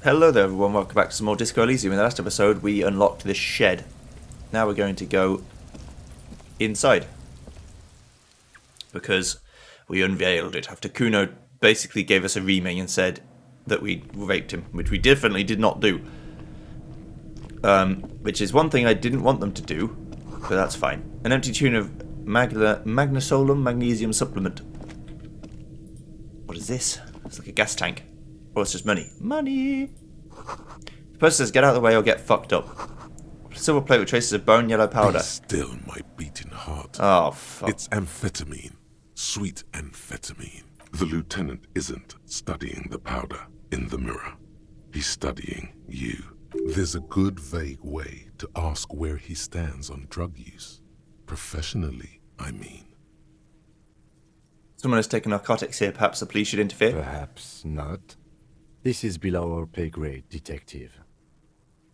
Hello there everyone, welcome back to some more Disco Elysium. In the last episode we unlocked this shed. Now we're going to go inside. Because we unveiled it after Kuno basically gave us a reaming and said that we raped him, which we definitely did not do. Which is one thing I didn't want them to do, but that's fine. An empty tune of Magnesolum Magnesium Supplement. What is this? It's like a gas tank. Or it's just money. Money! The person says, get out of the way or get fucked up. Silver plate with traces of bone yellow powder. Be still, my beating heart. Oh, fuck. It's amphetamine. Sweet amphetamine. The lieutenant isn't studying the powder in the mirror. He's studying you. There's a good, vague way to ask where he stands on drug use. Professionally, I mean. Someone has taken narcotics here. Perhaps the police should interfere? Perhaps not. This is below our pay grade, detective.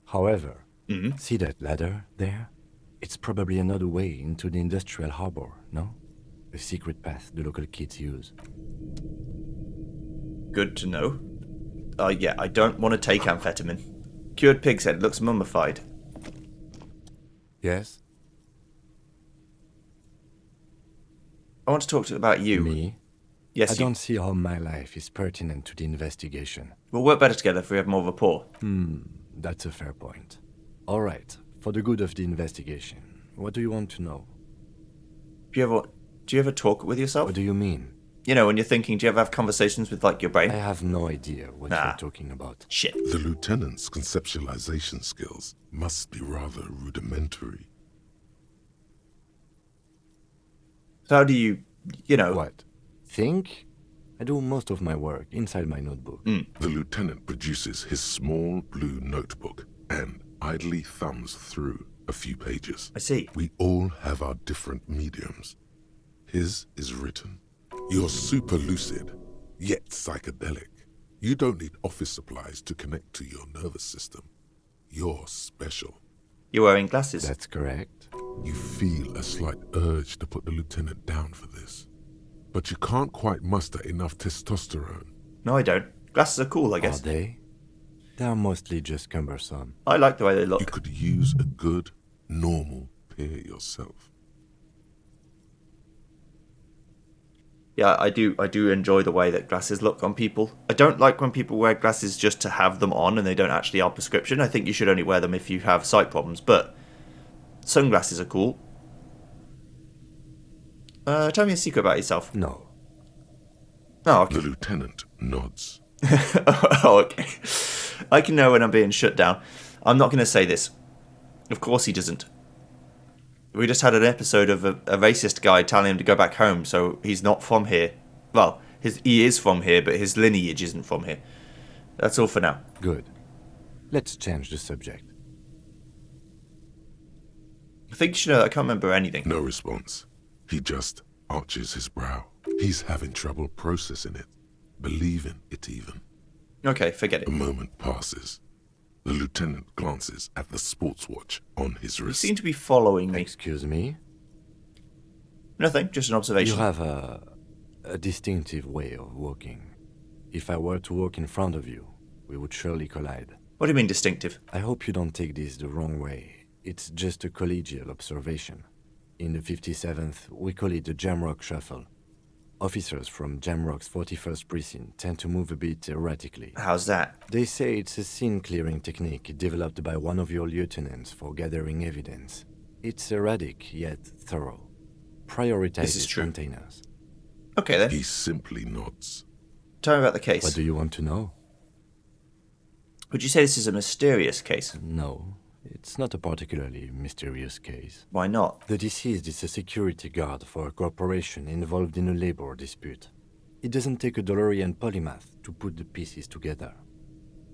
However, see that ladder there? It's probably another way into the industrial harbor, no? A secret path the local kids use. Good to know. Yeah, I don't want to take amphetamine. Cured pig's head looks mummified. Yes? I want to talk about you. Me? Yes, I you. don't see how my life is pertinent to the investigation. We'll work better together if we have more rapport. That's a fair point. All right, for the good of the investigation, what do you want to know? Do you ever talk with yourself? What do you mean? You know, when you're thinking, do you ever have conversations with, like, your brain? I have no idea what you're talking about. Shit. The lieutenant's conceptualization skills must be rather rudimentary. So how do you know... What? Think? I do most of my work inside my notebook. The lieutenant produces his small blue notebook and idly thumbs through a few pages. I see. We all have our different mediums. His is written. You're super lucid, yet psychedelic. You don't need office supplies to connect to your nervous system. You're special. You're wearing glasses. That's correct. You feel a slight urge to put the lieutenant down for this. But you can't quite muster enough testosterone. No, I don't. Glasses are cool, I Are guess. they? They are mostly just cumbersome. I like the way they look. You could use a good, normal pair yourself. Yeah, I do enjoy the way that glasses look on people. I don't like when people wear glasses just to have them on and they don't actually are prescription. I think you should only wear them if you have sight problems, but sunglasses are cool. Tell me a secret about yourself. No. Oh, okay. The lieutenant nods. Oh, okay. I can know when I'm being shut down. I'm not going to say this. Of course he doesn't. We just had an episode of a racist guy telling him to go back home, so he's not from here. Well, he is from here, but his lineage isn't from here. That's all for now. Good. Let's change the subject. I think you should know that I can't remember anything. No response. He just arches his brow. He's having trouble processing it, believing it even. Okay, forget it. A moment passes. The lieutenant glances at the sports watch on his You wrist. seem to be following me. Excuse me? Nothing, just an observation. You have a distinctive way of walking. If I were to walk in front of you, we would surely collide. What do you mean distinctive? I hope you don't take this the wrong way. It's just a collegial observation. In the 57th, we call it the Jamrock Shuffle. Officers from Jamrock's 41st Precinct tend to move a bit erratically. How's that? They say it's a scene-clearing technique developed by one of your lieutenants for gathering evidence. It's erratic, yet thorough. This is Prioritizes true. containers. Okay then. He simply nods. Tell me about the case. What do you want to know? Would you say this is a mysterious case? No, it's not a particularly mysterious case. Why not? The deceased is a security guard for a corporation involved in a labor dispute. It doesn't take a DeLorean polymath to put the pieces together.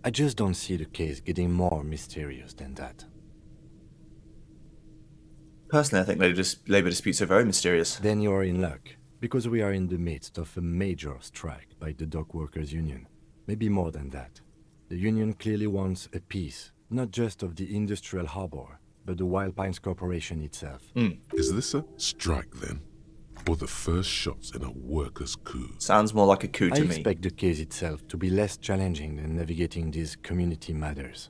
I just don't see the case getting more mysterious than that. Personally, I think labor disputes are very mysterious. Then you are in luck, because we are in the midst of a major strike by the Dock Workers Union. Maybe more than that. The union clearly wants a piece, not just of the industrial harbor, but the Wild Pines Corporation itself. Is this a strike then? or the first shots in a workers' coup. Sounds more like a coup I to me. expect the case itself to be less challenging than navigating these community matters.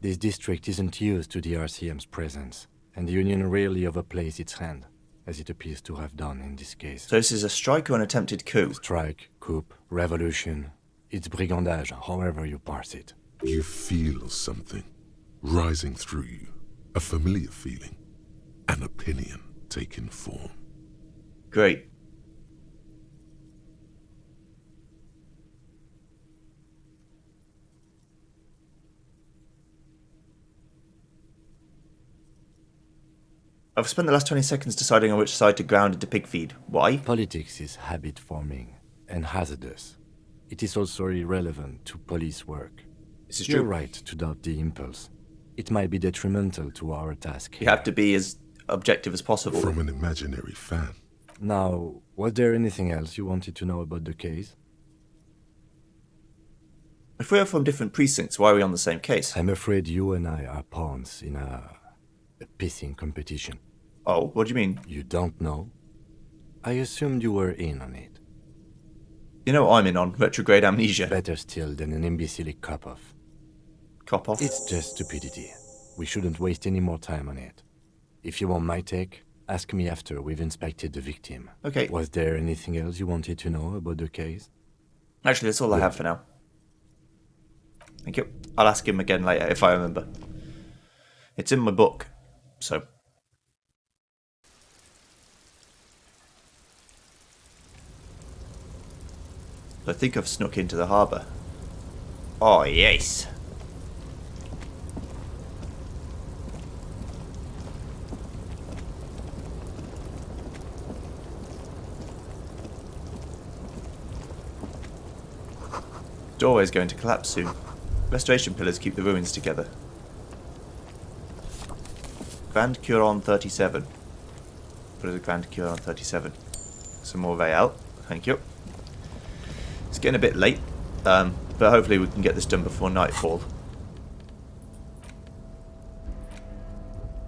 This district isn't used to the RCM's presence, and the Union rarely overplays its hand, as it appears to have done in this case. So this is a strike or an attempted coup? Strike, coup, revolution. It's brigandage, however you parse it. You feel something rising through you, a familiar feeling, an opinion taking form. Great. I've spent the last 20 seconds deciding on which side to ground into pig feed. Why? Politics is habit-forming and hazardous. It is also irrelevant to police work. This is You're true. right to doubt the impulse. It might be detrimental to our task You here. have to be as objective as possible. From an imaginary fan. Now, was there anything else you wanted to know about the case? If we are from different precincts, why are we on the same case? I'm afraid you and I are pawns in a pissing competition. Oh, what do you mean? You don't know? I assumed you were in on it. You know what I'm in on? Retrograde amnesia. Better still than an imbecilic cop-off. Cop off. It's just stupidity. We shouldn't waste any more time on it. If you want my take, ask me after we've inspected the victim. Okay. Was there anything else you wanted to know about the case? Actually, that's all I have for now. Thank you. I'll ask him again later if I remember. It's in my book, so. I think I've snuck into the harbour. Oh, yes. Doorway's going to collapse soon. Restoration pillars keep the ruins together. Grand Curon 37. What is a Grand Curon 37? Some more Real. Thank you. It's getting a bit late, but hopefully we can get this done before nightfall.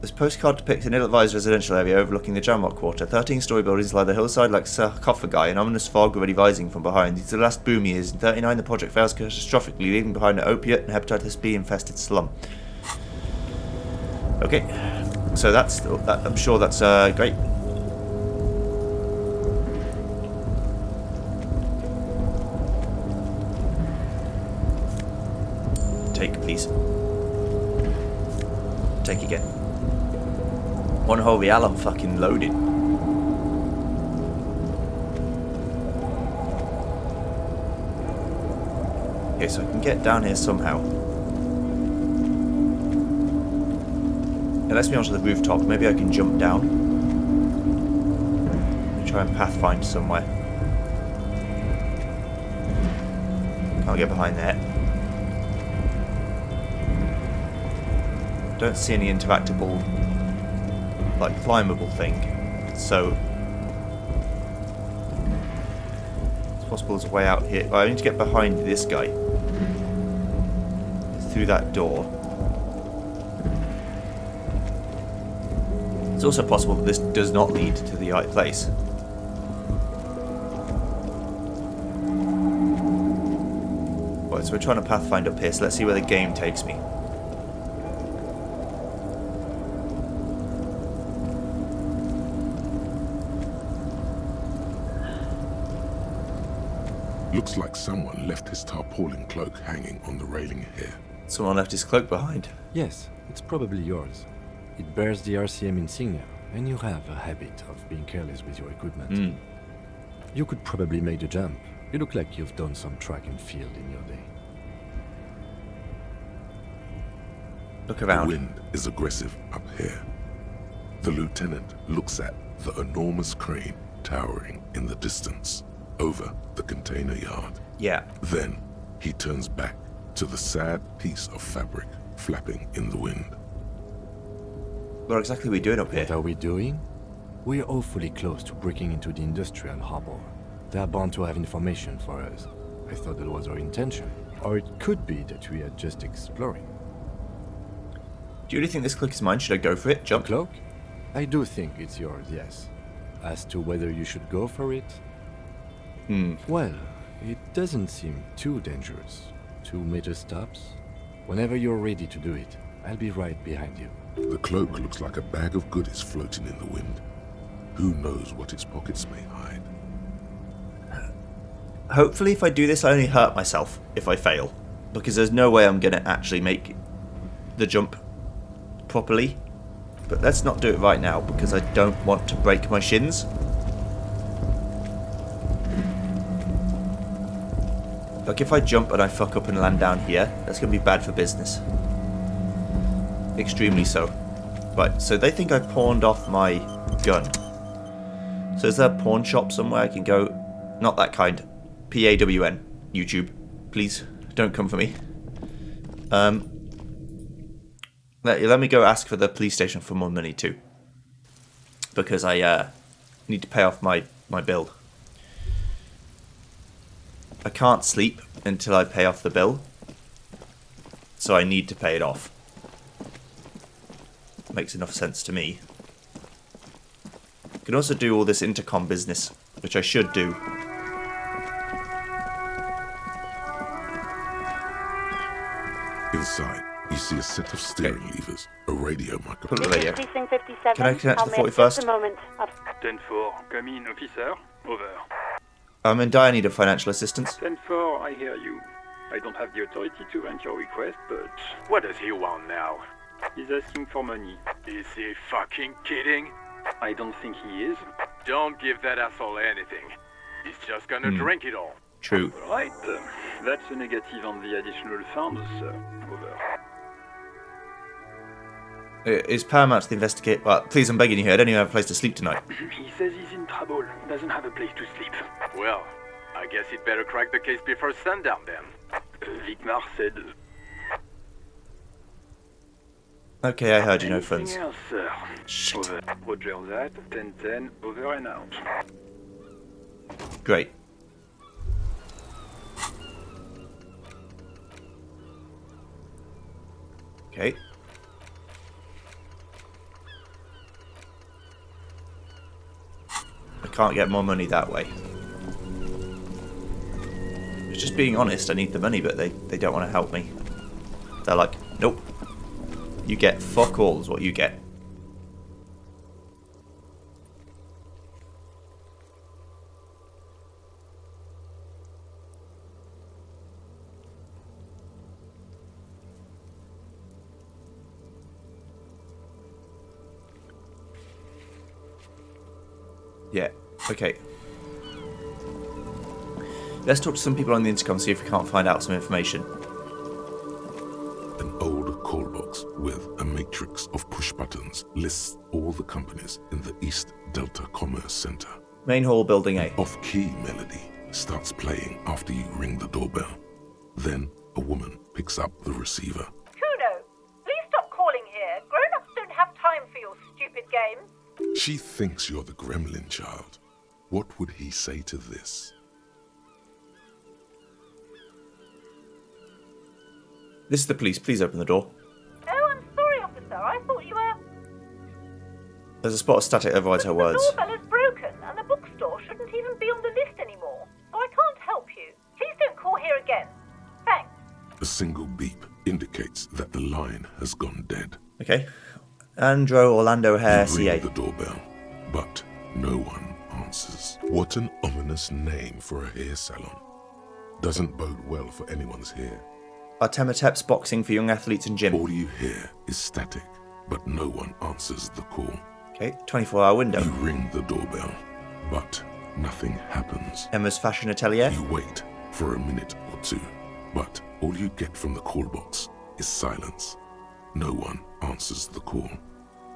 This postcard depicts an ill-advised residential area overlooking the Jamrock Quarter. 13-storey buildings lie the hillside like sarcophagi, an ominous fog already rising from behind. These are the last boom years. In 39, the project fails catastrophically, leaving behind an opiate and hepatitis B-infested slum. Okay, so that's... I'm sure that's great. Take, please. Take again. One whole real, I'm fucking loaded. Okay, so I can get down here somehow. It lets me onto the rooftop. Maybe I can jump down. Try and pathfind somewhere. Can't get behind there. Don't see any interactable, like, climbable thing. So it's possible there's a way out here. Well, I need to get behind this guy. Through that door. It's also possible that this does not lead to the right place. Right, so we're trying to pathfind up here, so let's see where the game takes me. Looks like someone left his tarpaulin cloak hanging on the railing here. Someone left his cloak behind. Yes, it's probably yours. It bears the RCM insignia, and you have a habit of being careless with your equipment. You could probably make the jump. You look like you've done some track and field in your day. Look The around. wind is aggressive up here. The lieutenant looks at the enormous crane towering in the distance over the container yard. Yeah. Then he turns back to the sad piece of fabric flapping in the wind. What exactly are we doing up here? What are we doing? We're awfully close to breaking into the industrial harbor. They're bound to have information for us. I thought that was our intention. Or it could be that we are just exploring. Do you really think this cloak is mine? Should I go for it? Jump? Cloak? I do think it's yours, yes. as to whether you should go for it? Well, it doesn't seem too dangerous. 2 meter stops. Whenever you're ready to do it, I'll be right behind you. The cloak looks like a bag of goodies floating in the wind. Who knows what its pockets may hide? Hopefully if I do this I only hurt myself if I fail. Because there's no way I'm going to actually make the jump properly. But let's not do it right now because I don't want to break my shins. Like if I jump and I fuck up and land down here, that's going to be bad for business. Extremely so. Right, so they think I pawned off my gun. So is there a pawn shop somewhere I can go? Not that kind. PAWN. YouTube. Please, don't come for me. Let me go ask for the police station for more money too. Because I need to pay off my bill. I can't sleep until I pay off the bill. So I need to pay it off. Makes enough sense to me. I can also do all this intercom business, which I should do. Inside, you see a set of steering levers, a radio microphone. Put it there, yeah. Precinct 57. Can I connect to the I'll make just 41st? a moment. 10-4, come in, officer. Over. I'm in dire need of financial assistance. 10-4, I hear you. I don't have the authority to grant your request, but... What does he want now? He's asking for money. Is he fucking kidding? I don't think he is. Don't give that asshole anything. He's just gonna drink it all. True. Right, that's a negative on the additional funds, sir. Over. It is paramount to investigate. Well, please, I'm begging you here. I don't even have a place to sleep tonight. He says he's in trouble. Doesn't have a place to sleep. Well, I guess he'd better crack the case before sundown then. Vicmar said... Okay, I heard you, no funds. Anything else, sir? Shit. Over. Roger that. 10-10, over and out. Great. Okay. I can't get more money that way. It's just being honest, I need the money, but they don't want to help me. They're like, nope. You get fuck all is what you get. Yeah, okay. Let's talk to some people on the intercom, see if we can't find out some information. An old call box with a matrix of push buttons lists all the companies in the East Delta Commerce Center. Main hall, building A. Off-key melody starts playing after you ring the doorbell. Then a woman picks up the receiver. Kuno, please stop calling here. Grown-ups don't have time for your stupid games. She thinks you're the gremlin child. What would he say to this? This is the police. Please open the door. Oh, I'm sorry, officer. I thought you were... There's a spot of static overrides her words. The doorbell is broken, and the bookstore shouldn't even be on the list anymore. So I can't help you. Please don't call here again. Thanks. A single beep indicates that the line has gone dead. Okay. Andro Orlando Hare, You ring CA. the doorbell, but no one answers. What an ominous name for a hair salon. Doesn't bode well for anyone's hair. Artemitep's boxing for young athletes in gym. All you hear is static, but no one answers the call. Okay, 24-hour window. You ring the doorbell, but nothing happens. Emma's fashion atelier. You wait for a minute or two, but all you get from the call box is silence. No one answers the call.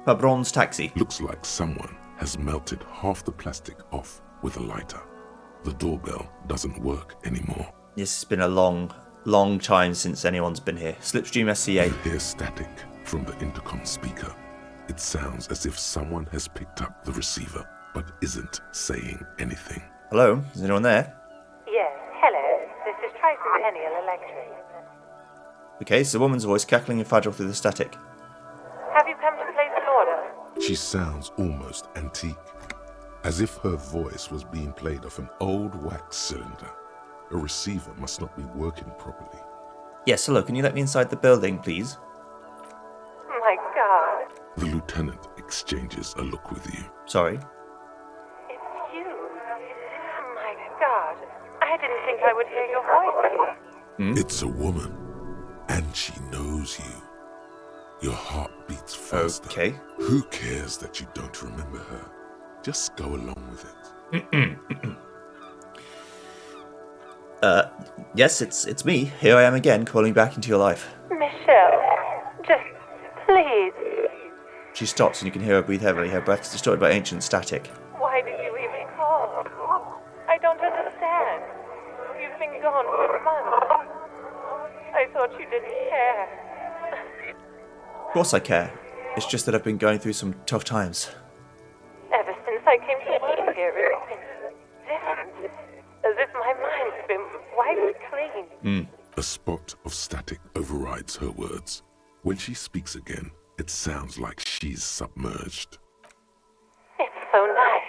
Babron's taxi. Looks like someone has melted half the plastic off with a lighter. The doorbell doesn't work anymore. This has been a long time since anyone's been here. Slipstream SCA. You hear static from the intercom speaker. It sounds as if someone has picked up the receiver, but isn't saying anything. Hello? Is anyone there? Yes, hello. This is Tricentennial Electric. Okay, it's a woman's voice cackling and fragile through the static. Have you come to place an order? She sounds almost antique. as if her voice was being played off an old wax cylinder. A receiver must not be working properly. Yes, hello, can you let me inside the building, please? My God. The lieutenant exchanges a look with you. Sorry. It's you. My God. I didn't think I would hear your voice. It's a woman, and she knows you. Your heart beats faster. Okay. Who cares that you don't remember her? Just go along with it. Yes, it's me. Here I am again, calling back into your life. Michelle, just please. She stops and you can hear her breathe heavily. Her breath is distorted by ancient static. Why did you even call? I don't understand. You've been gone for months. I thought you didn't care. Of course I care. It's just that I've been going through some tough times. Ever since I came to live here, it's been different. As if my mind's been wiped clean. A spot of static overrides her words. When she speaks again, it sounds like she's submerged. It's so nice.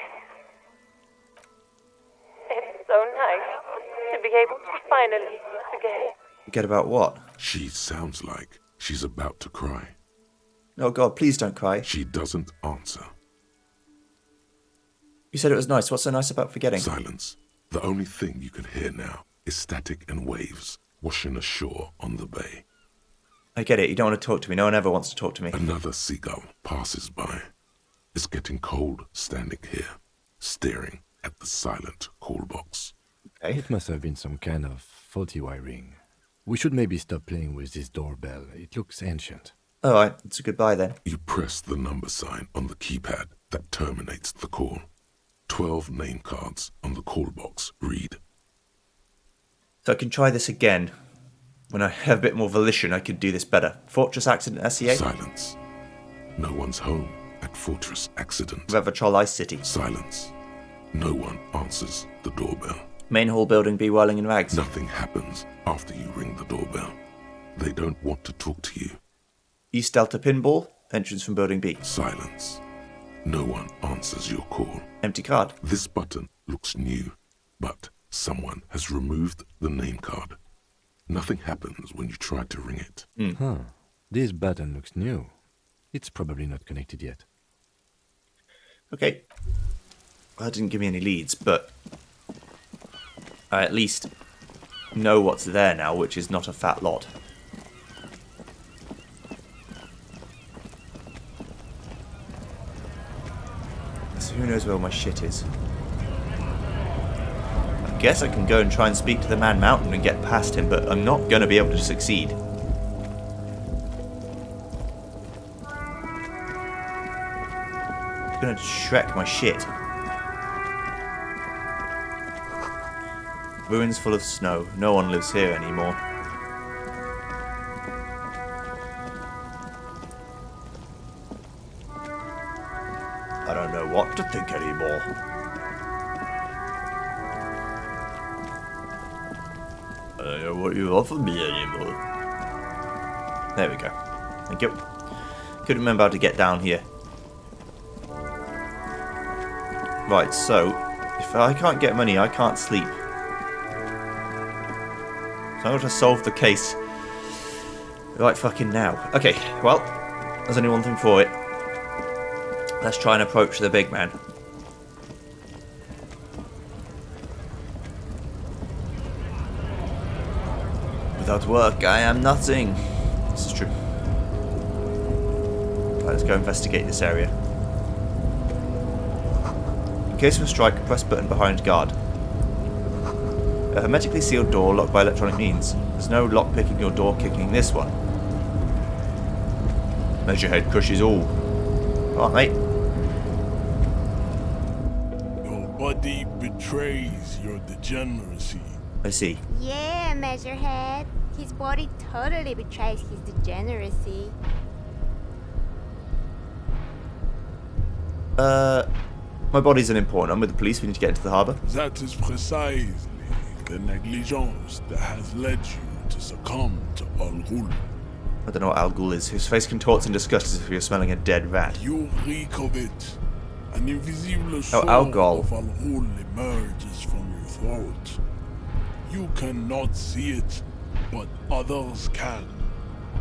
It's so nice to be able to finally forget. Forget about what? She sounds like she's about to cry. Oh God, please don't cry. She doesn't answer. You said it was nice. What's so nice about forgetting? Silence. The only thing you can hear now is static and waves washing ashore on the bay. I get it. You don't want to talk to me. No one ever wants to talk to me. Another seagull passes by. It's getting cold standing here, staring at the silent call box. Okay. It must have been some kind of faulty wiring. We should maybe stop playing with this doorbell. It looks ancient. Alright, it's a goodbye then. You press the number sign on the keypad that terminates the call. 12 name cards on the call box read. So I can try this again. When I have a bit more volition, I could do this better. Fortress Accident SEA? Silence. No one's home at Fortress Accident. Revertrol Ice City. Silence. No one answers the doorbell. Main hall building B. Whirling in Rags. Nothing happens after you ring the doorbell. They don't want to talk to you. East Delta Pinball. Entrance from building B. Silence. No one answers your call. Empty card. This button looks new, but someone has removed the name card. Nothing happens when you try to ring it. Huh. This button looks new. It's probably not connected yet. Okay. Well, that didn't give me any leads, but I at least know what's there now, which is not a fat lot. So who knows where all my shit is? I guess I can go and try and speak to the Man Mountain and get past him, but I'm not going to be able to succeed. I'm going to Shrek my shit. Ruins full of snow. No one lives here anymore. I don't know what to think anymore. I don't know what you offer me anymore. There we go. Thank you. Couldn't remember how to get down here. Right, so if I can't get money, I can't sleep. So I'm going to solve the case right fucking now. Okay, well, there's only one thing for it. Let's try and approach the big man. Without work, I am nothing. This is true. Right, let's go investigate this area. In case of a strike, press button behind guard. A hermetically sealed door locked by electronic means. There's no lock picking or door kicking this one. Measurehead crushes all. Alright, mate. Your body betrays your degeneracy. I see. Yeah, Measurehead. His body totally betrays his degeneracy. My body's unimportant. I'm with the police. We need to get into the harbour. That is precisely the negligence that has led you to succumb to Al Ghul. I don't know what Al Ghul is. His face contorts in disgust as if he was smelling a dead rat. You reek of it, An invisible Oh, soul alcohol. of Al-Ghul emerges from your throat. You cannot see it, but others can.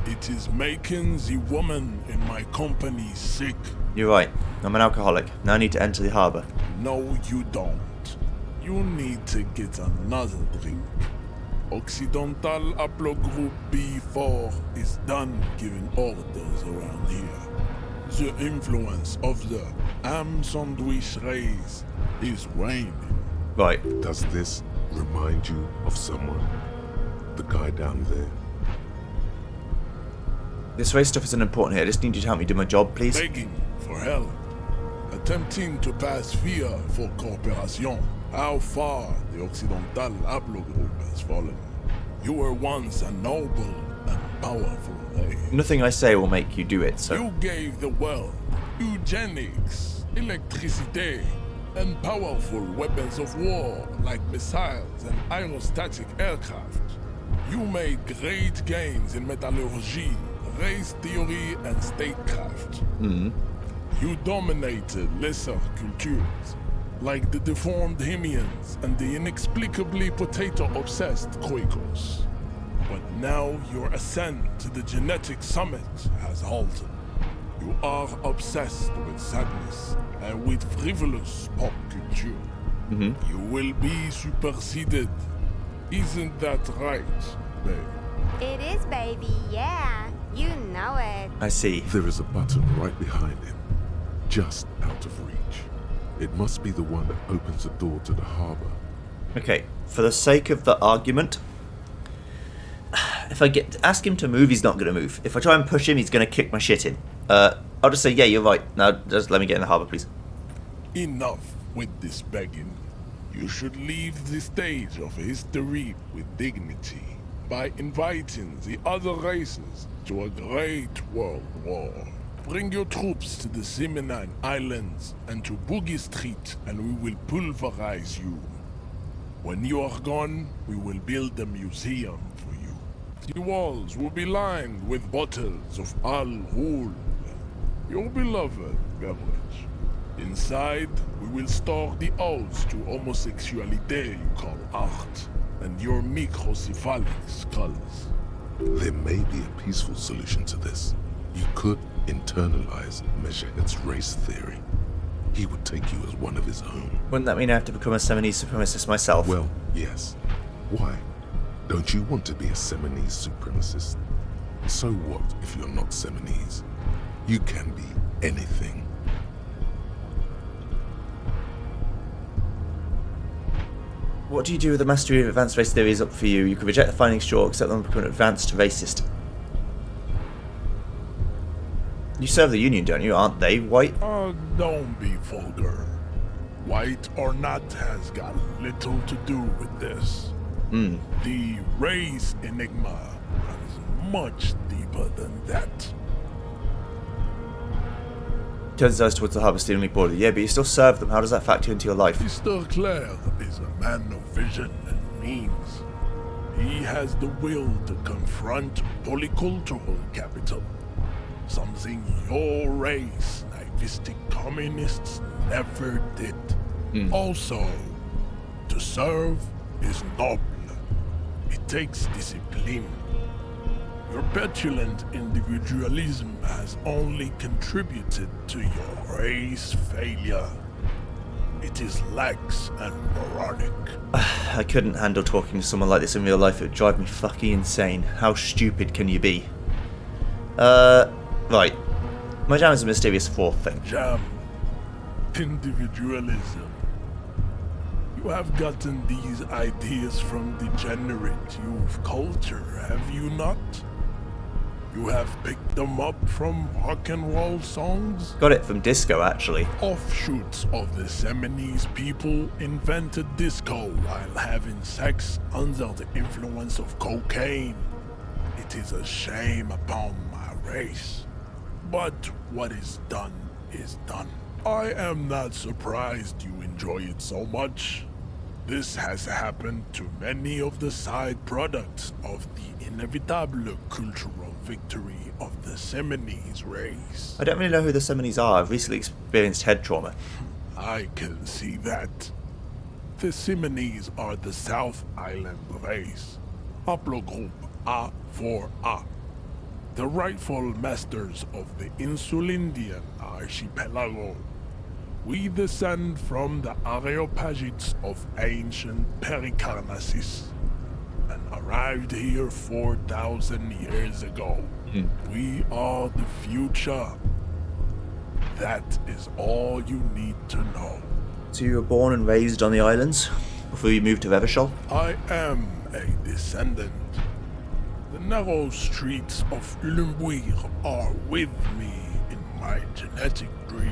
It is making the woman in my company sick. You're right. I'm an alcoholic. Now I need to enter the harbour. No, you don't. You need to get another drink. Occidental Haplogroup B4 is done giving orders around here. The influence of the ham sandwich race is waning. Right. Does this remind you of someone? The guy down there? This race stuff isn't important here. I just need you to help me do my job, please. Begging for help. Attempting to pass via for cooperation. How far the Occidental Haplogroup has fallen. You were once a noble and powerful race. Nothing I say will make you do it, so... You gave the world eugenics, electricity, and powerful weapons of war like missiles and aerostatic aircraft. You made great gains in metallurgy, race theory, and statecraft. You dominated lesser cultures, like the deformed Hemians and the inexplicably potato-obsessed Quakers. But now your ascent to the genetic summit has halted. You are obsessed with sadness and with frivolous pop culture. You will be superseded. Isn't that right, babe? It is, baby, yeah. You know it. I see. There is a button right behind him, just out of reach. It must be the one that opens the door to the harbour. Okay, for the sake of the argument, if I ask him to move, he's not going to move. If I try and push him, he's going to kick my shit in. I'll just say, yeah, you're right. Now, just let me get in the harbour, please. Enough with this begging. You should leave the stage of history with dignity by inviting the other races to a great world war. Bring your troops to the Seminine Islands and to Boogie Street, and we will pulverize you. When you are gone, we will build a museum for you. The walls will be lined with bottles of Al-Ghul, your beloved beverage. Inside, we will store the odes to homosexuality you call art, and your microcephalic skulls. There may be a peaceful solution to this. You could internalize Meshached's race theory. He would take you as one of his own. Wouldn't that mean I have to become a Seminese supremacist myself? Well, yes. Why? Don't you want to be a Seminese supremacist? So what if you're not Seminese? You can be anything. What do you do with the mastery of advanced race theory is up for you. You can reject the findings, sure, accept them and become an advanced racist. You serve the Union, don't you? Aren't they white? Don't be vulgar. White or not has got little to do with this. The race enigma runs much deeper than that. Turns us towards the harbour stealing border. Yeah, but you still serve them. How does that factor into your life? Mr. Clare is a man of vision and means. He has the will to confront polycultural capital. Something your race, naivistic communists, never did. Also, to serve is noble. It takes discipline. Your petulant individualism has only contributed to your race failure. It is lax and moronic. I couldn't handle talking to someone like this in real life. It would drive me fucking insane. How stupid can you be? Right. My jam is a mysterious fourth thing. Jam. Individualism. You have gotten these ideas from degenerate youth culture, have you not? You have picked them up from rock and roll songs? Got it from disco, actually. Offshoots of the Seminese people invented disco while having sex under the influence of cocaine. It is a shame upon my race. But what is done is done. I am not surprised you enjoy it so much. This has happened to many of the side products of the inevitable cultural victory of the Seminese race. I don't really know who the Seminese are. I've recently experienced head trauma. I can see that. The Seminese are the South Island race, haplogroup A4A, the rightful masters of the Insulindian archipelago. We descend from the Areopagites of ancient Pericarnassus and arrived here 4,000 years ago. We are the future. That is all you need to know. So you were born and raised on the islands before you moved to Evershall? I am a descendant. The narrow streets of Ulumbuir are with me in my genetic dreams.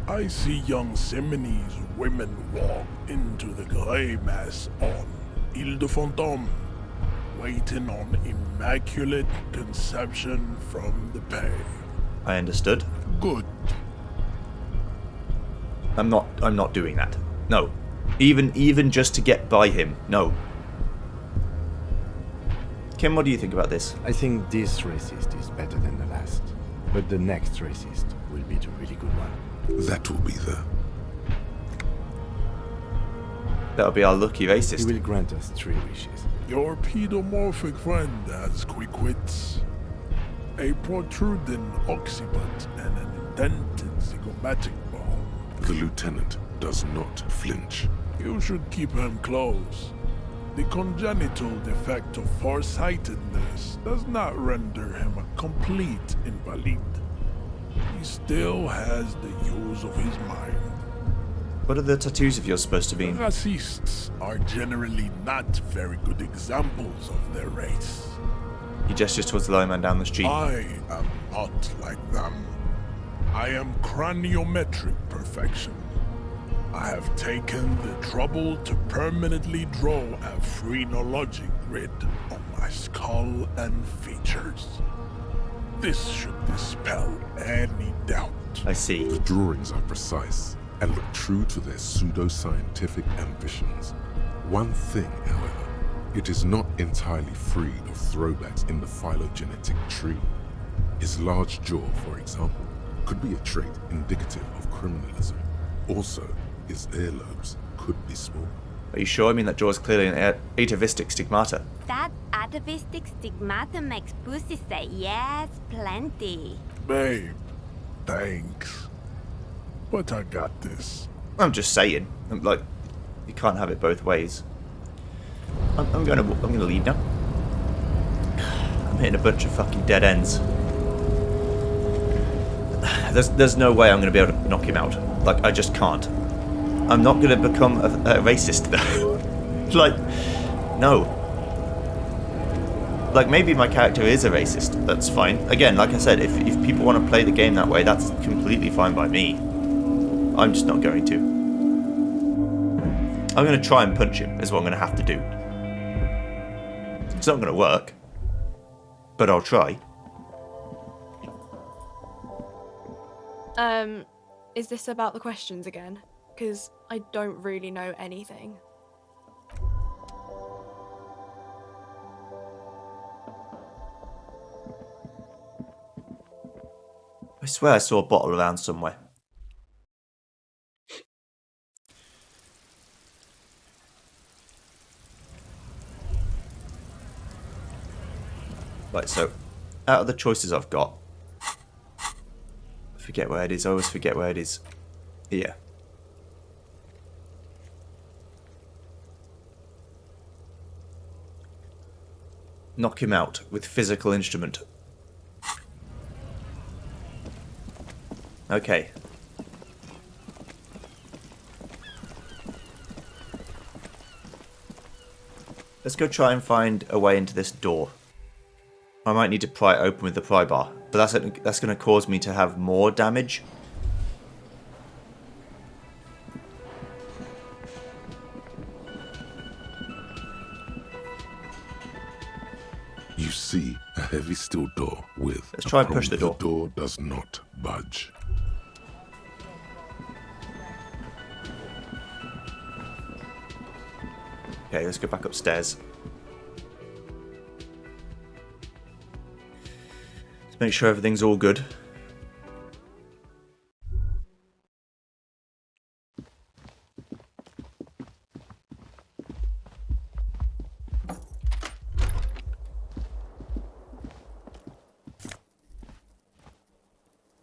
I see young Seminese women walk into the grey mass on Ile de Fantôme, waiting on immaculate conception from the pay. I understood. Good. I'm not doing that. No. Even just to get by him. No. Kim, what do you think about this? I think this racist is better than the last. But the next racist will be the really good one. That will be the... That'll be our lucky racist. He will grant us 3 wishes. Your pedomorphic friend has quick wits, a protruding occiput, and an indented zygomatic bone. The lieutenant does not flinch. You should keep him close. The congenital defect of farsightedness does not render him a complete invalid. He still has the use of his mind. What are the tattoos of yours supposed to mean? Racists are generally not very good examples of their race. He gestures towards the lone man down the street. I am not like them. I am craniometric perfection. I have taken the trouble to permanently draw a phrenologic grid on my skull and features. This should dispel any doubt. I see. The drawings are precise and look true to their pseudo-scientific ambitions. One thing, however, it is not entirely free of throwbacks in the phylogenetic tree. His large jaw, for example, could be a trait indicative of criminalism. Also, his earlobes could be small. Are you sure? I mean, that jaw is clearly an atavistic stigmata. That atavistic stigmata makes pussy say yes, plenty. Babe, thanks. But I got this. I'm just saying. Like, you can't have it both ways. I'm gonna leave now. I'm hitting a bunch of fucking dead ends. There's no way I'm gonna be able to knock him out. Like, I just can't. I'm not gonna become a racist though. Like, no. Like, maybe my character is a racist. That's fine. Again, like I said, if people want to play the game that way, that's completely fine by me. I'm just not going to. I'm going to try and punch him, is what I'm going to have to do. It's not going to work. But I'll try. Is this about the questions again? Because I don't really know anything. I swear I saw a bottle around somewhere. Right, so, out of the choices I've got, I forget where it is, I always forget where it is. Here. Knock him out with physical instrument. Okay. Let's go try and find a way into this door. I might need to pry it open with the pry bar, but that's going to cause me to have more damage. You see a heavy steel door with... Let's try and push the door. The door does not budge. Okay, let's go back upstairs. Let's make sure everything's all good.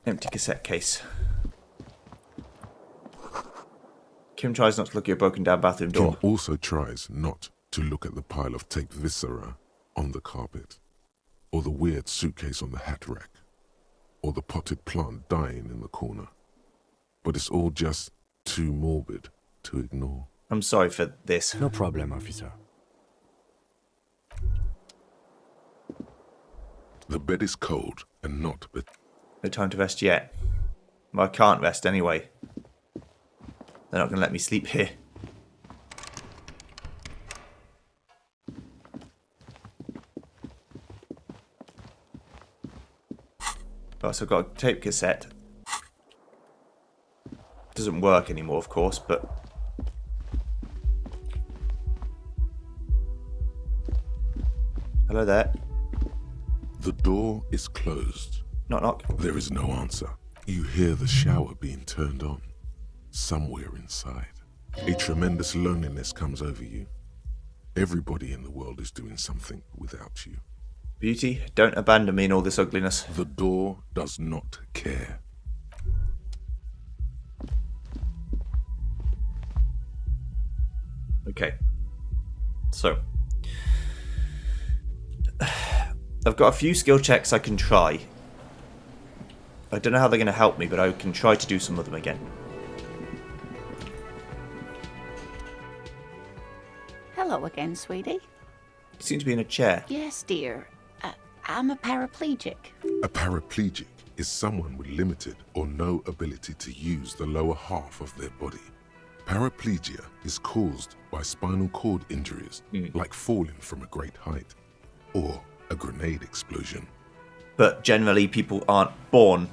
Empty cassette case. Kim tries not to look at your broken down bathroom door. Kim also tries not to look at the pile of taped viscera on the carpet, or the weird suitcase on the hat rack, or the potted plant dying in the corner. But it's all just too morbid to ignore. I'm sorry for this. No problem, officer. The bed is cold and not but No time to rest yet. Well, I can't rest anyway. They're not going to let me sleep here. Oh, so I've got a tape cassette. Doesn't work anymore, of course, but... Hello there. The door is closed. Knock, knock. There is no answer. You hear the shower being turned on. Somewhere inside. A tremendous loneliness comes over you. Everybody in the world is doing something without you. Beauty, don't abandon me in all this ugliness. The door does not care. Okay. So. I've got a few skill checks I can try. I don't know how they're going to help me, but I can try to do some of them again. Hello again, sweetie. You seem to be in a chair. Yes, dear. I'm a paraplegic. A paraplegic is someone with limited or no ability to use the lower half of their body. Paraplegia is caused by spinal cord injuries, like falling from a great height, or a grenade explosion. But generally, people aren't born.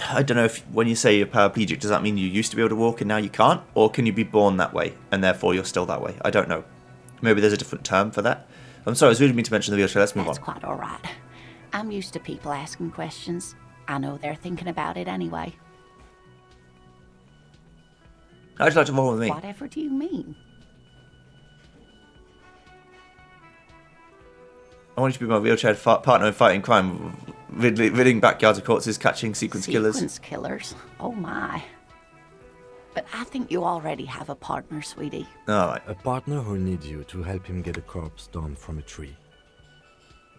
I don't know if when you say you're paraplegic, does that mean you used to be able to walk and now you can't? Or can you be born that way and therefore you're still that way? I don't know. Maybe there's a different term for that. I'm sorry, I was really mean to mention the wheelchair. Let's move on. That's quite all right. I'm used to people asking questions. I know they're thinking about it anyway. How'd you like to roll with me? Whatever do you mean? I want you to be my wheelchair partner in fighting crime, ridding backyards of corpses, catching sequence killers. Sequence killers? Oh my. But I think you already have a partner, sweetie. Alright. A partner who needs you to help him get a corpse down from a tree.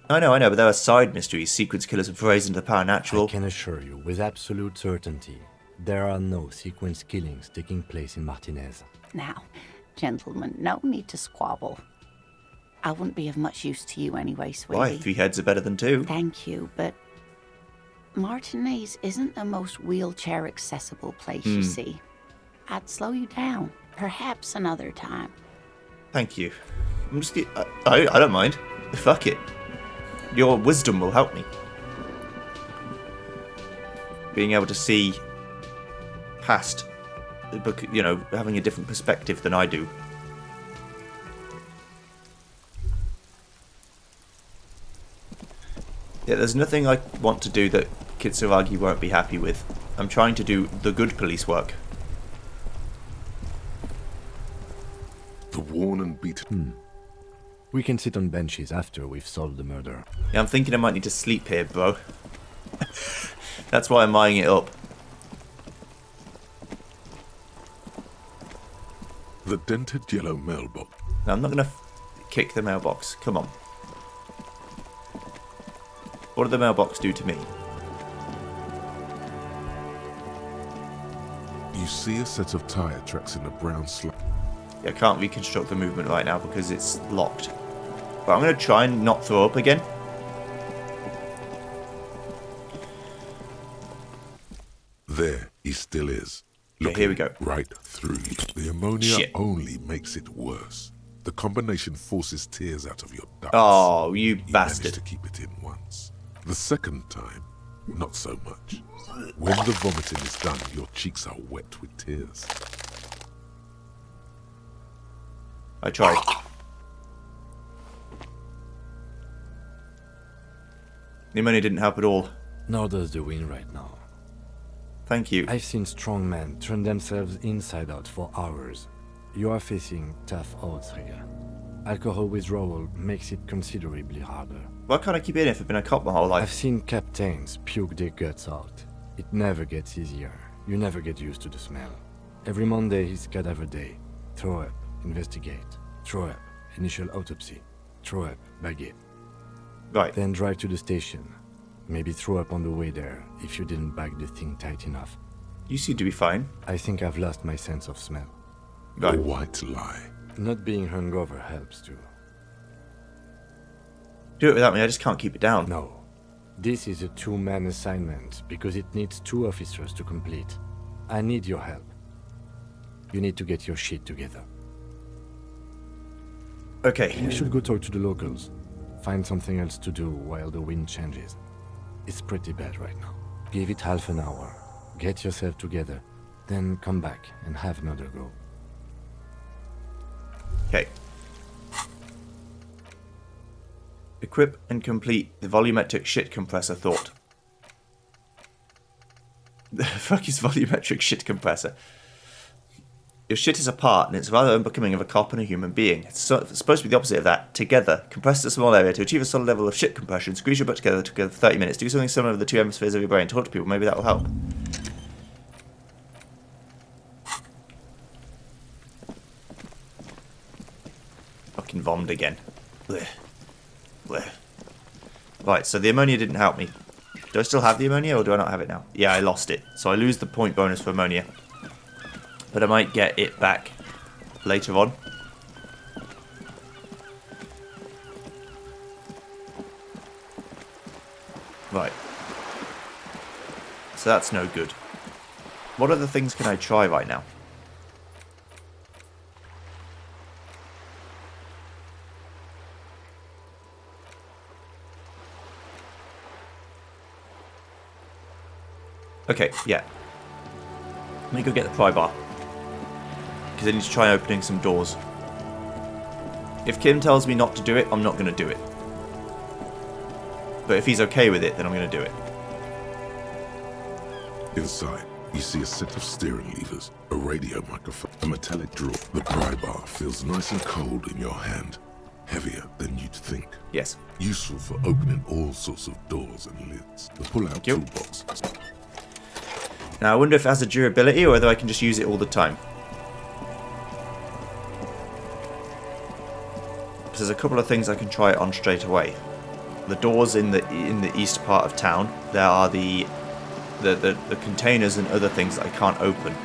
I know, but there are side mysteries. Sequence killers have raised into the paranormal. I can assure you, with absolute certainty, there are no sequence killings taking place in Martinez. Now, gentlemen, no need to squabble. I wouldn't be of much use to you anyway, sweetie. Why? 3 heads are better than 2. Thank you, but Martinez isn't the most wheelchair-accessible place, you see. I'd slow you down. Perhaps another time. Thank you. I'm just... I don't mind. Fuck it. Your wisdom will help me. Being able to see past, you know, having a different perspective than I do. Yeah, there's nothing I want to do that Kitsuragi won't be happy with. I'm trying to do the good police work. The worn and beaten. We can sit on benches after we've solved the murder. Yeah, I'm thinking I might need to sleep here, bro. That's why I'm eyeing it up. The dented yellow mailbox. No, I'm not going to kick the mailbox. Come on. What did the mailbox do to me? You see a set of tire tracks in a brown slab. Yeah, I can't reconstruct the movement right now because it's locked. But I'm going to try and not throw up again. There he still is. Okay, here we go. Right through you. The ammonia Shit. only makes it worse. The combination forces tears out of your ducts. Oh, you You bastard. managed to keep it in once. The second time, not so much. When the vomiting is done, your cheeks are wet with tears. I tried. The money didn't help at all. Nor does the wind right now. Thank you. I've seen strong men turn themselves inside out for hours. You are facing tough odds here. Alcohol withdrawal makes it considerably harder. Why can't I keep in if I've been a cop my whole life? I've seen captains puke their guts out. It never gets easier. You never get used to the smell. Every Monday is cadaver day. Throw up, investigate. Throw up, initial autopsy. Throw up, bag it. Right. Then drive to the station. Maybe throw up on the way there if you didn't bag the thing tight enough. You seem to be fine. I think I've lost my sense of smell. Right. A white lie. Not being hungover helps too. Do it without me, I just can't keep it down. No. This is a two-man assignment because it needs 2 officers to complete. I need your help. You need to get your shit together. Okay. We should go talk to the locals. Find something else to do while the wind changes. It's pretty bad right now. Give it half an hour. Get yourself together. Then come back and have another go. Okay. Equip and complete the volumetric shit compressor thought. The fuck is volumetric shit compressor? Your shit is apart and it's rather unbecoming of a cop and a human being. It's supposed to be the opposite of that. Together. Compress a small area to achieve a solid level of shit compression. Squeeze your butt together for 30 minutes. Do something similar with the 2 hemispheres of your brain. Talk to people. Maybe that will help. Fucking vommed again. Blech. Blech. Right, so the ammonia didn't help me. Do I still have the ammonia or do I not have it now? Yeah, I lost it. So I lose the point bonus for ammonia. But I might get it back later on. Right. So that's no good. What other things can I try right now? Okay, yeah. Let me go get the pry bar. Because I need to try opening some doors. If Kim tells me not to do it, I'm not going to do it. But if he's okay with it, then I'm going to do it. Inside, you see a set of steering levers, a radio microphone, a metallic drawer. The pry bar feels nice and cold in your hand. Heavier than you'd think. Yes. Useful for opening all sorts of doors and lids. The pull-out toolbox. Now I wonder if it has a durability or whether I can just use it all the time. There's a couple of things I can try it on straight away. The doors in the east part of town. There are the containers and other things that I can't open.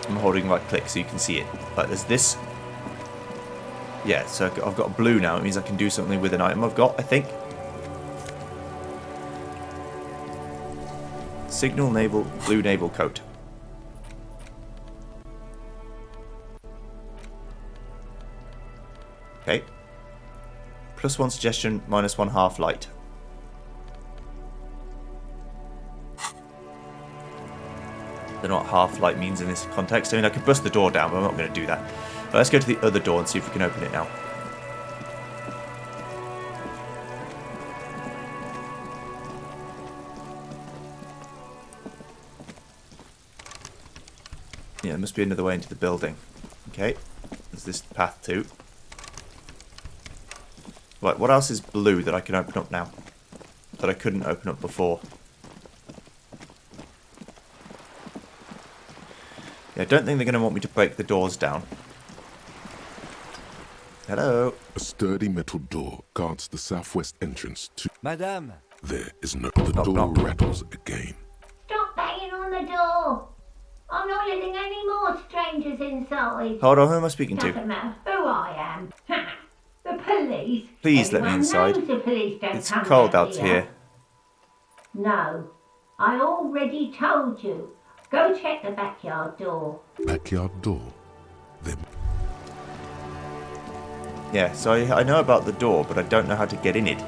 I'm holding right click so you can see it. Like there's this. Yeah, so I've got a blue now. It means I can do something with an item I've got, I think. Signal naval blue naval coat. Okay. +1 suggestion, -1 half light. Don't know what half light means in this context. I mean, I could bust the door down, but I'm not going to do that. But let's go to the other door and see if we can open it now. Yeah, there must be another way into the building. Okay, there's this path too. Right, what else is blue that I can open up now? That I couldn't open up before? Yeah, I don't think they're going to want me to break the doors down. Hello? A sturdy metal door guards the southwest entrance to... Madame! There is no... The door rattles again. Stop banging on the door! I'm not letting any more strangers inside. Hold on, who am I speaking to? Doesn't matter who I am. The police. Please let me Everyone inside. knows the police don't It's come cold out here. No, I already told you. Go check the backyard door. Backyard door? Then... Yeah, so I know about the door, but I don't know how to get in it.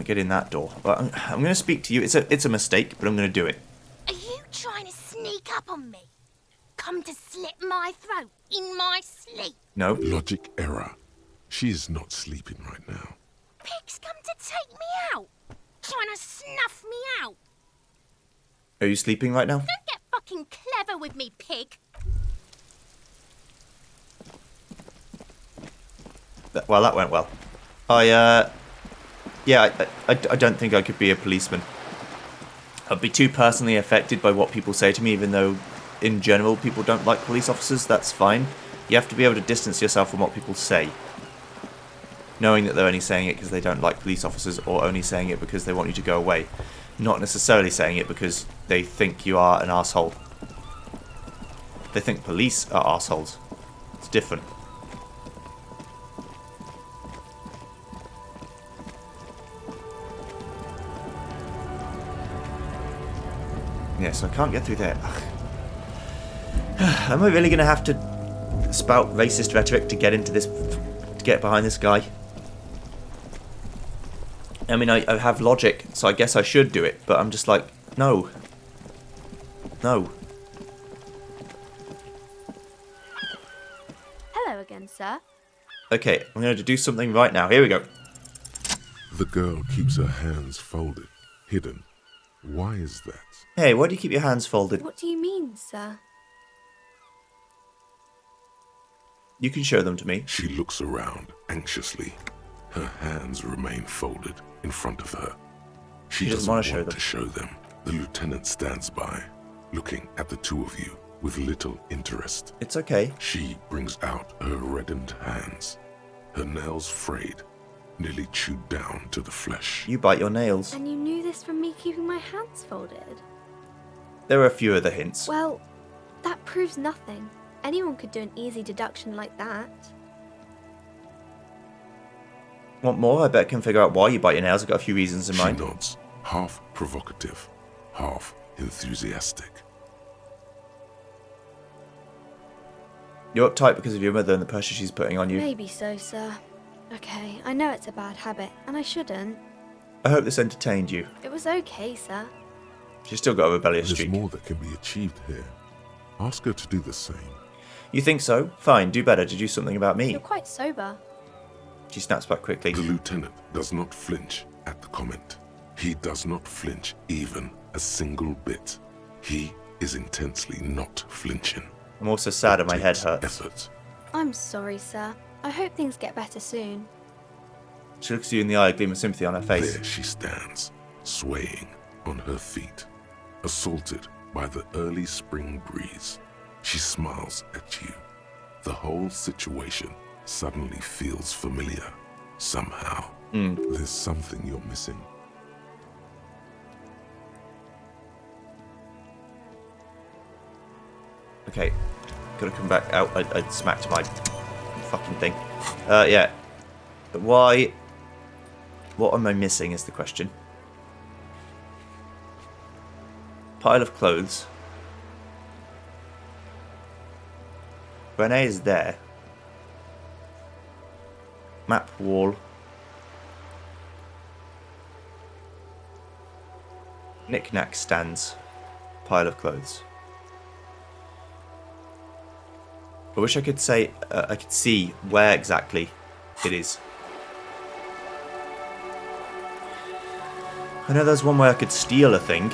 Can't get in that door. But I'm going to speak to you. It's a mistake, but I'm going to do it. Are you trying to sneak up on me? Come to slit my throat in my sleep? No. Logic error. She is not sleeping right now. Pig's come to take me out. Trying to snuff me out. Are you sleeping right now? Don't get fucking clever with me, pig. Well, that went well. I don't think I could be a policeman. I'd be too personally affected by what people say to me, even though, in general, people don't like police officers. That's fine. You have to be able to distance yourself from what people say. Knowing that they're only saying it because they don't like police officers, or only saying it because they want you to go away. Not necessarily saying it because they think you are an asshole. They think police are assholes. It's different. Yeah, so I can't get through there. Am I really going to have to spout racist rhetoric to get into this, to get behind this guy? I mean, I have logic, so I guess I should do it, but I'm just like, no. No. Hello again, sir. Okay, I'm going to do something right now. Here we go. The girl keeps her hands folded, hidden. Why is that? Hey, why do you keep your hands folded? What do you mean, sir? You can show them to me. She looks around anxiously. Her hands remain folded in front of her. She doesn't want to show them. The lieutenant stands by, looking at the two of you with little interest. It's okay. She brings out her reddened hands, her nails frayed, nearly chewed down to the flesh. You bite your nails. And you knew this from me keeping my hands folded? There are a few other hints. Well, that proves nothing. Anyone could do an easy deduction like that. Want more? I bet I can figure out why you bite your nails. I've got a few reasons in mind. She nods, half provocative, half enthusiastic. You're uptight because of your mother and the pressure she's putting on you. Maybe so, sir. Okay, I know it's a bad habit, and I shouldn't. I hope this entertained you. It was okay, sir. She's still got a rebellious There's streak. more that can be achieved here. Ask her to do the same. You think so? Fine, do better to do something about me. You're quite sober. She snaps back quickly. The lieutenant does not flinch at the comment. He does not flinch even a single bit. He is intensely not flinching. I'm also sad and my head hurts. Effort. I'm sorry, sir. I hope things get better soon. She looks you in the eye, a gleam of sympathy on her face. There she stands, swaying on her feet, assaulted by the early spring breeze. She smiles at you. The whole situation suddenly feels familiar. Somehow, there's something you're missing. Okay, gotta come back out. I smacked my fucking thing. Yeah. Why? What am I missing is the question. Pile of clothes. Renee is there. Map wall. Knick-knack stands. Pile of clothes. I wish I could say I could see where exactly it is. I know there's one where I could steal a thing.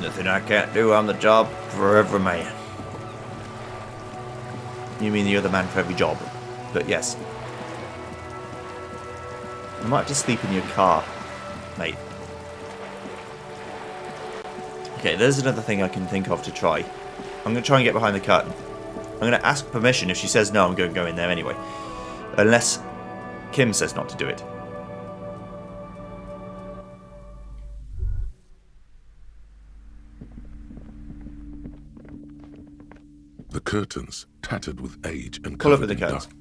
Nothing I can't do on the job for every man. You mean the other man for every job? But yes. I might have to sleep in your car, mate. Okay, there's another thing I can think of to try. I'm going to try and get behind the curtain. I'm going to ask permission. If she says no, I'm going to go in there anyway. Unless Kim says not to do it. The curtains, tattered with age and Pull up covered with the in curtains. dust.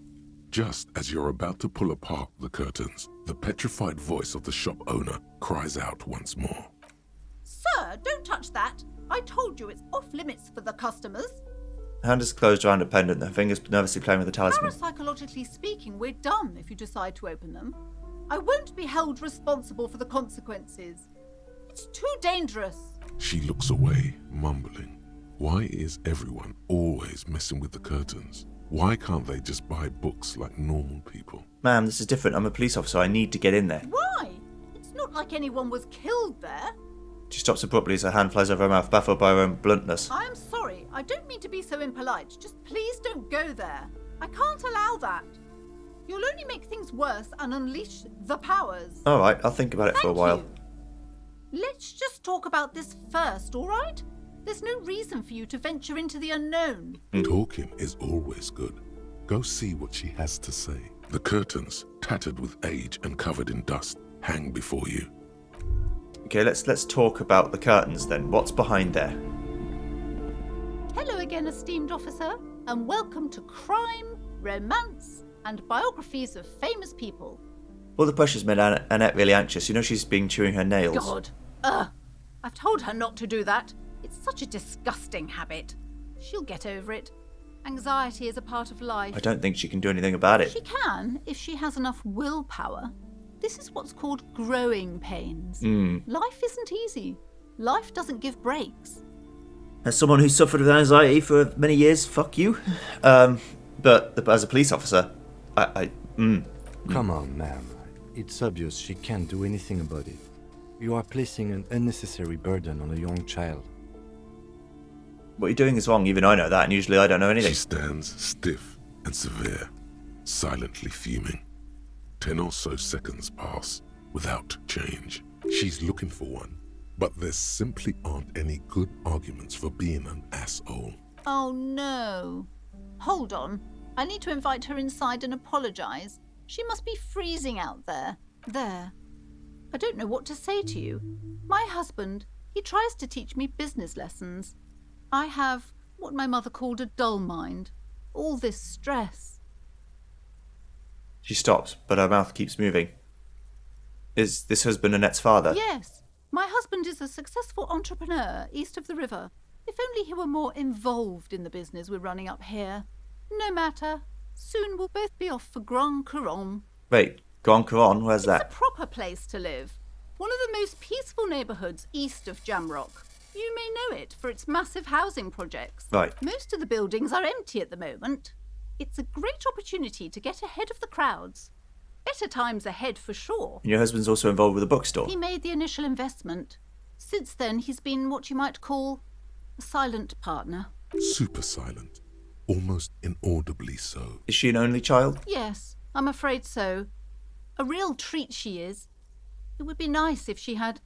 Just as you're about to pull apart the curtains, the petrified voice of the shop owner cries out once more. Sir, don't touch that. I told you it's off limits for the customers. Hand is closed around a pendant, her fingers nervously playing with the talisman. Parapsychologically speaking, we're done if you decide to open them. I won't be held responsible for the consequences. It's too dangerous. She looks away, mumbling. Why is everyone always messing with the curtains? Why can't they just buy books like normal people? Ma'am, this is different. I'm a police officer. I need to get in there. Why? It's not like anyone was killed there. She stops abruptly as her hand flies over her mouth, baffled by her own bluntness. I am sorry. I don't mean to be so impolite. Just please don't go there. I can't allow that. You'll only make things worse and unleash the powers. All right, I'll think about it for a while. Let's just talk about this first, all right? There's no reason for you to venture into the unknown. Talking is always good. Go see what she has to say. The curtains, tattered with age and covered in dust, hang before you. Okay, let's talk about the curtains then. What's behind there? Hello again, esteemed officer, and welcome to Crime, Romance, and Biographies of Famous People. All the pressure's made Annette really anxious. You know she's been chewing her nails. God. I've told her not to do that. It's such a disgusting habit. She'll get over it. Anxiety is a part of life. I don't think she can do anything about it. She can, if she has enough willpower. This is what's called growing pains. Life isn't easy. Life doesn't give breaks. As someone who's suffered with anxiety for many years, fuck you. But as a police officer, Come on, ma'am. It's obvious she can't do anything about it. You are placing an unnecessary burden on a young child. What you're doing is wrong, even I know that, and usually I don't know anything. She stands stiff and severe, silently fuming. 10 or so seconds pass without change. She's looking for one, but there simply aren't any good arguments for being an asshole. Oh no. Hold on. I need to invite her inside and apologise. She must be freezing out there. There. I don't know what to say to you. My husband, he tries to teach me business lessons. I have what my mother called a dull mind. All this stress. She stops, but her mouth keeps moving. Is this husband Annette's father? Yes. My husband is a successful entrepreneur east of the river. If only he were more involved in the business we're running up here. No matter. Soon we'll both be off for Grand Couronne. Wait, Grand Couronne? Where's that? It's a proper place to live. One of the most peaceful neighbourhoods east of Jamrock. You may know it for its massive housing projects. Right. Most of the buildings are empty at the moment. It's a great opportunity to get ahead of the crowds. Better times ahead for sure. And your husband's also involved with a bookstore? He made the initial investment. Since then, he's been what you might call a silent partner. Super silent. Almost inaudibly so. Is she an only child? Yes, I'm afraid so. A real treat she is. It would be nice if she had...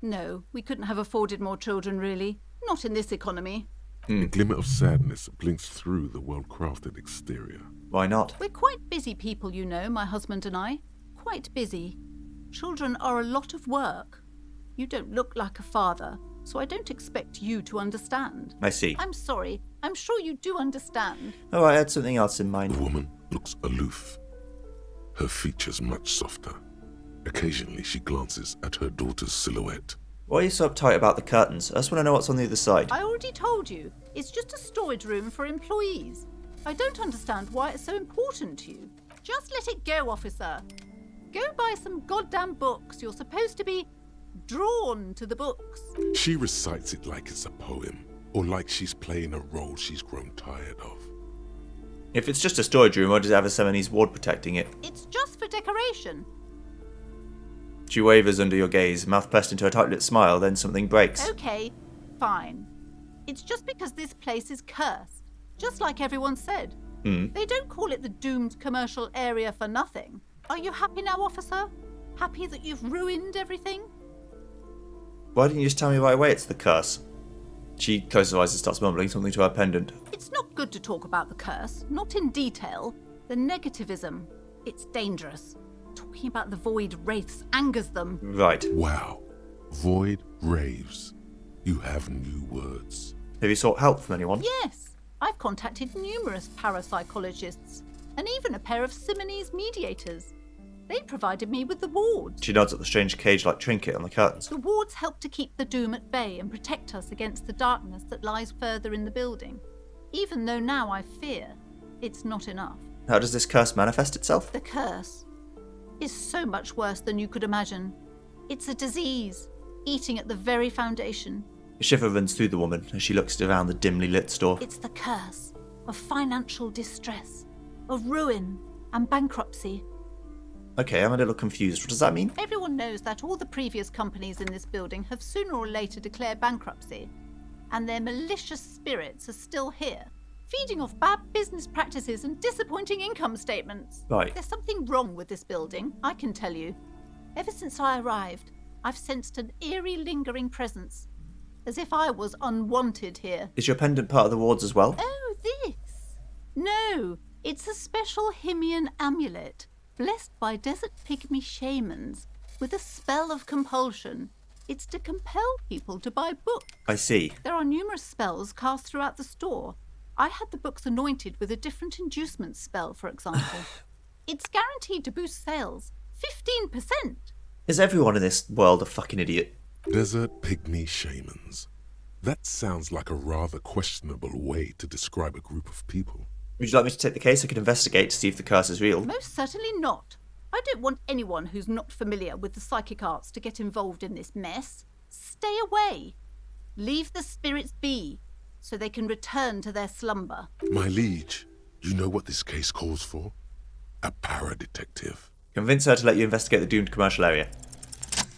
No, we couldn't have afforded more children, really. Not in this economy. A glimmer of sadness blinks through the well-crafted exterior. Why not? We're quite busy people, you know, my husband and I. Quite busy. Children are a lot of work. You don't look like a father, so I don't expect you to understand. I see. I'm sorry. I'm sure you do understand. Oh, I had something else in mind. The woman looks aloof, her features much softer. Occasionally she glances at her daughter's silhouette. Why are you so uptight about the curtains? I just want to know what's on the other side. I already told you. It's just a storage room for employees. I don't understand why it's so important to you. Just let it go, officer. Go buy some goddamn books. You're supposed to be drawn to the books. She recites it like it's a poem, or like she's playing a role she's grown tired of. If it's just a storage room, why does it have a Seminese ward protecting it? It's just for decoration. She wavers under your gaze, mouth pressed into a tight-lipped smile, then something breaks. Okay, fine. It's just because this place is cursed, just like everyone said. They don't call it the doomed commercial area for nothing. Are you happy now, officer? Happy that you've ruined everything? Why didn't you just tell me right away it's the curse? She closes her eyes and starts mumbling something to her pendant. It's not good to talk about the curse, not in detail. The negativism, it's dangerous. Talking about the void wraiths angers them. Right. Wow. Void raves. You have new words. Have you sought help from anyone? Yes. I've contacted numerous parapsychologists and even a pair of Simonese mediators. They provided me with the wards. She nods at the strange cage-like trinket on the curtains. The wards help to keep the doom at bay and protect us against the darkness that lies further in the building. Even though now I fear, it's not enough. How does this curse manifest itself? The curse is so much worse than you could imagine. It's a disease, eating at the very foundation. A shiver runs through the woman as she looks around the dimly lit store. It's the curse of financial distress, of ruin and bankruptcy. Okay, I'm a little confused. What does that mean? Everyone knows that all the previous companies in this building have sooner or later declared bankruptcy, and their malicious spirits are still here, feeding off bad business practices and disappointing income statements. Right. There's something wrong with this building, I can tell you. Ever since I arrived, I've sensed an eerie lingering presence, as if I was unwanted here. Is your pendant part of the wards as well? Oh, this? No, it's a special Himian amulet, blessed by desert pygmy shamans, with a spell of compulsion. It's to compel people to buy books. I see. There are numerous spells cast throughout the store. I had the books anointed with a different inducement spell, for example. It's guaranteed to boost sales. 15%! Is everyone in this world a fucking idiot? Desert pygmy shamans. That sounds like a rather questionable way to describe a group of people. Would you like me to take the case? I could investigate to see if the curse is real. Most certainly not. I don't want anyone who's not familiar with the psychic arts to get involved in this mess. Stay away. Leave the spirits be, so they can return to their slumber. My liege, you know what this case calls for? A para-detective. Convince her to let you investigate the doomed commercial area.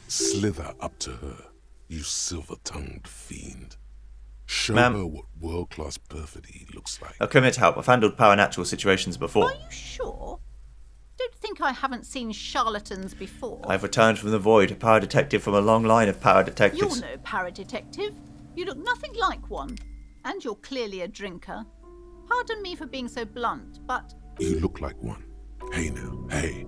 Slither up to her, you silver-tongued fiend. Show Ma'am. her what world-class perfidy looks like. I've come here to help. I've handled paranatural situations before. Are you sure? Don't think I haven't seen charlatans before. I've returned from the void, a para-detective from a long line of para-detectives. You're no para-detective. You look nothing like one. And you're clearly a drinker. Pardon me for being so blunt, but... You look like one. Hey now, hey.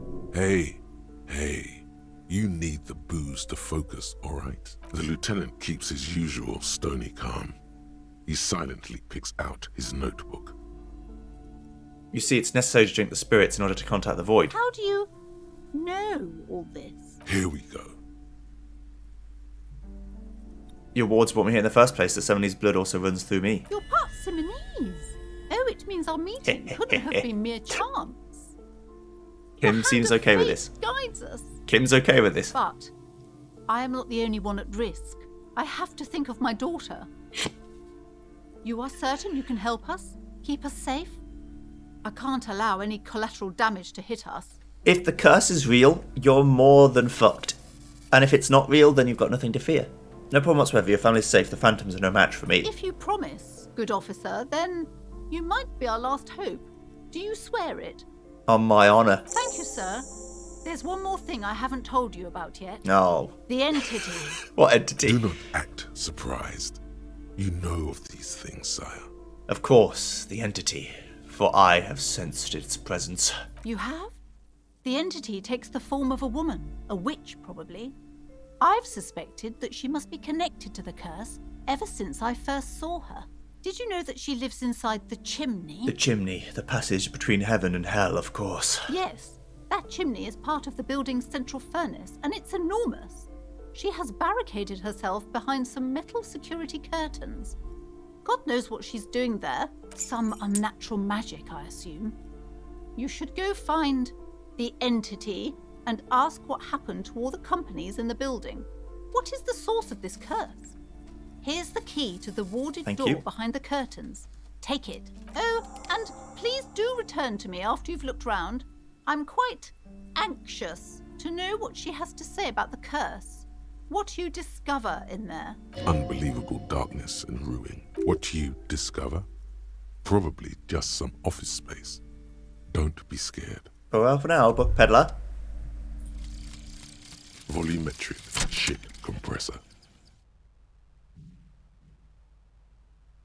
You need the booze to focus, all right? The lieutenant keeps his usual stony calm. He silently picks out his notebook. You see, it's necessary to drink the spirits in order to contact the void. How do you know all this? Here we go. Your wards brought me here in the first place, that some of his blood also runs through me. You're part Simonese. Oh, it means our meeting couldn't have been mere chance. Kim seems okay with this. Guides us. Kim's okay with this. But I am not the only one at risk. I have to think of my daughter. You are certain you can help us? Keep us safe? I can't allow any collateral damage to hit us. If the curse is real, you're more than fucked. And if it's not real, then you've got nothing to fear. No problem whatsoever, your family's safe, the phantoms are no match for me. If you promise, good officer, then you might be our last hope. Do you swear it? On my honour. Thank you, sir. There's one more thing I haven't told you about yet. No. The entity. What entity? Do not act surprised. You know of these things, sire. Of course, the entity. For I have sensed its presence. You have? The entity takes the form of a woman, a witch probably. I've suspected that she must be connected to the curse ever since I first saw her. Did you know that she lives inside the chimney? The chimney, the passage between heaven and hell, of course. Yes, that chimney is part of the building's central furnace, and it's enormous. She has barricaded herself behind some metal security curtains. God knows what she's doing there. Some unnatural magic, I assume. You should go find the entity and ask what happened to all the companies in the building. What is the source of this curse? Here's the key to the warded Thank door you. behind the curtains. Take it. Oh, and please do return to me after you've looked round. I'm quite anxious to know what she has to say about the curse. What you discover in there. Unbelievable darkness and ruin. What you discover? Probably just some office space. Don't be scared. Well, for now, book peddler. Volumetric shit compressor.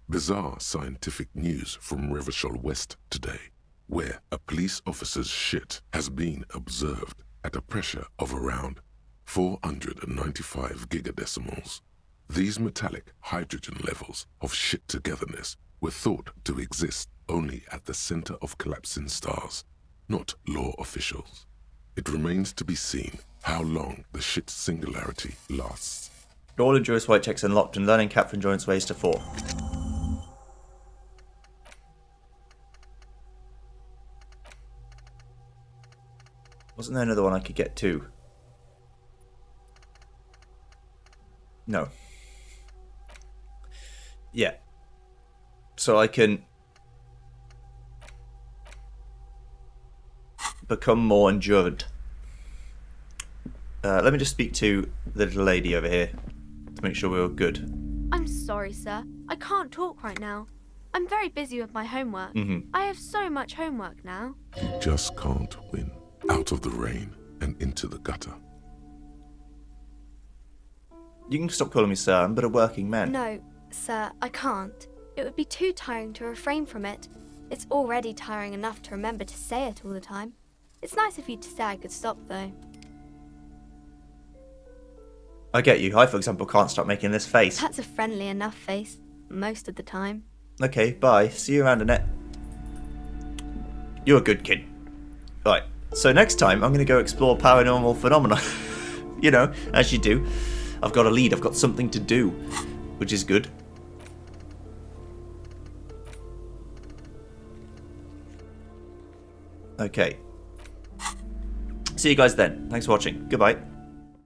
Bizarre scientific news from Revachol West today, where a police officer's shit has been observed at a pressure of around 495 gigadecimals. These metallic hydrogen levels of shit togetherness were thought to exist only at the center of collapsing stars, not law officials. It remains to be seen how long the shit singularity lasts. All endurance white checks unlocked and learning cap for endurance ways to 4. Wasn't there another one I could get to? No. Yeah. So I can become more endurant. Let me just speak to the little lady over here to make sure we're all good. I'm sorry, sir. I can't talk right now. I'm very busy with my homework. Mm-hmm. I have so much homework now. You just can't win. Out of the rain and into the gutter. You can stop calling me sir, I'm but a working man. No, sir, I can't. It would be too tiring to refrain from it. It's already tiring enough to remember to say it all the time. It's nice of you to say I could stop, though. I get you. I, for example, can't stop making this face. That's a friendly enough face, most of the time. Okay, bye. See you around, Annette. You're a good kid. Right, so next time I'm going to go explore paranormal phenomena. You know, as you do. I've got a lead, I've got something to do, which is good. Okay. See you guys then. Thanks for watching. Goodbye.